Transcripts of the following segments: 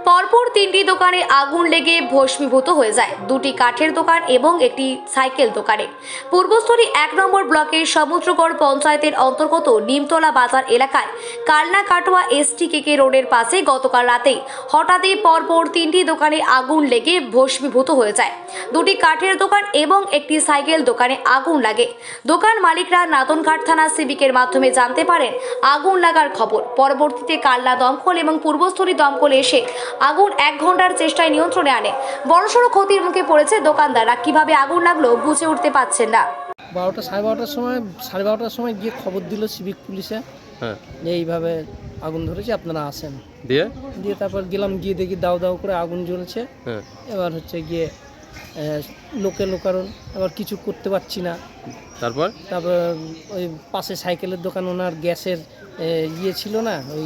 পরপর তিনটি দোকানে আগুন লেগে ভস্মীভূত হয়ে যায়। দুটি কাঠের দোকান এবং একটি সাইকেল দোকানে। পূর্বস্থলী 1 নম্বর ব্লকের সমুদ্রগড় পঞ্চায়েতের অন্তর্গত নিমতলা বাজার এলাকায় কালনা কাটোয়া STKK রোডের পাশে গতকাল রাতে হঠাৎই পরপর তিনটি দোকানে আগুন লেগে ভস্মীভূত হয়ে যায়। দুটি কাঠের দোকান এবং একটি সাইকেল দোকানে আগুন লাগে। দোকান মালিকরা নাতনঘাট থানা সিভিকের মাধ্যমে জানতে পারেন আগুন লাগার খবর। পরবর্তীতে কালনা দমকল এবং পূর্বস্থলী দমকল এসে আগুন 1 ঘন্টার চেষ্টায় নিয়ন্ত্রণে আনে। বড়সড় ক্ষতির মুখে পড়েছে দোকানদাররা। কিভাবে আগুন লাগলো বুঝে উঠতে পারছেন না। 12টা সাড়ে 12টার সময় গিয়ে খবর দিল সিভিক পুলিশে যে এইভাবে আগুন ধরেছে, আপনারা আসেন। দিয়ে তারপর গেলাম, গিয়ে দেখি দাউ দাউ করে আগুন জ্বলছে। এবার হচ্ছে গিয়ে লোকারণ, এবার কিছু করতে পারছি না। তারপর ওই পাশে সাইকেলের দোকান, ওনার গ্যাসের ইয়ে ছিল না, ওই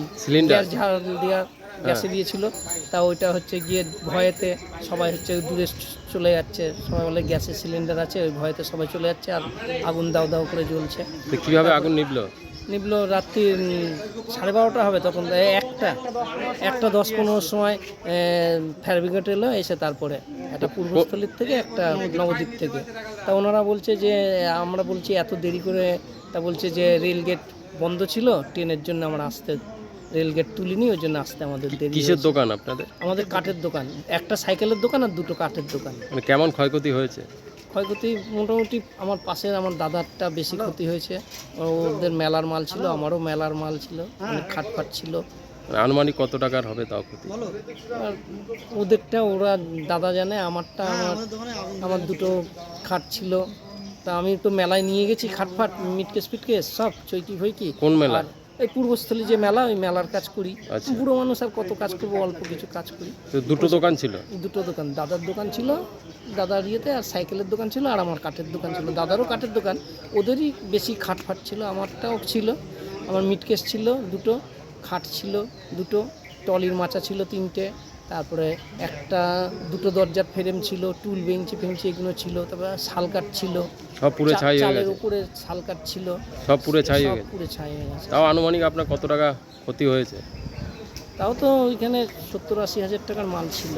গ্যাস ঝাড় দেওয়া গ্যাসে দিয়েছিল, তা ওইটা হচ্ছে গিয়ে ভয়েতে সবাই হচ্ছে দূরে চলে যাচ্ছে। সবাই বলে গ্যাসের সিলিন্ডার আছে, ওই ভয়েতে সবাই চলে যাচ্ছে, আর আগুন দাউ দাউ করে জ্বলছে। কিভাবে আগুন নিভলো? রাত্রি 12:30 হবে, তখন একটা 10-15 সময় ফায়ার ব্রিগেড এলো, এসে তারপরে একটা পূর্বস্থলীর থেকে একটা নবদ্বীপ থেকে। তা ওনারা বলছে যে আমরা বলছি এত দেরি করে, তা বলছে যে রেল গেট বন্ধ ছিল, ট্রেনের জন্য আমরা আসতে রেল গেট তুলিনি, ওই জন্য আসতে আমাদের দেরি। কিসের দোকান আপনাদের? আমাদের কাঠের দোকান, একটা সাইকেলের দোকান আর দুটো কাঠের দোকান। মানে কেমন ক্ষয়ক্ষতি হয়েছে? ক্ষয়ক্ষতি মোটামুটি আমার পাশের আমার দাদারটা বেশি ক্ষতি হয়েছে। ওদের মেলার মাল ছিল, আমারও মেলার মাল ছিল, অনেক খাটফাট ছিল। আনুমানিক কত টাকার হবে তাও ক্ষতি? আর ওদেরটা ওরা দাদা জানে, আমারটা আমার দুটো খাট ছিল, তা আমি তো মেলায় নিয়ে গেছি খাটফাট, মিটকেস সব চৈকি ফৈকি। কোন মেলা? এই পূর্বস্থলী যে মেলা, ওই মেলার কাজ করি। বুড়ো মানুষ আর কত কাজ করবো, অল্প কিছু কাজ করি। তো দুটো দোকান ছিল? দুটো দোকান, দাদার দোকান ছিল, দাদার ইয়েতে, আর সাইকেলের দোকান ছিল, আর আমার কাঠের দোকান ছিল। দাদারও কাঠের দোকান, ওদেরই বেশি খাটফাট ছিল। আমারটাও ছিল, আমার মিটকেস ছিল দুটো, খাট ছিল দুটো, টলির মাচা ছিল 3টে, তারপরে দুটো দরজার ফ্রেম ছিল, টুল বেঞ্চি এগুলো ছিল, তারপরে শালকাঠ ছিল, সব পুরো ছাই হয়ে গেছে। চালের উপরে শালকাঠ ছিল, সব পুরো ছাই হয়ে গেছে। তাও আনুমানিক আপনার কত টাকা ক্ষতি হয়েছে? তাও তো ওইখানে 70-80 হাজার টাকার মাল ছিল।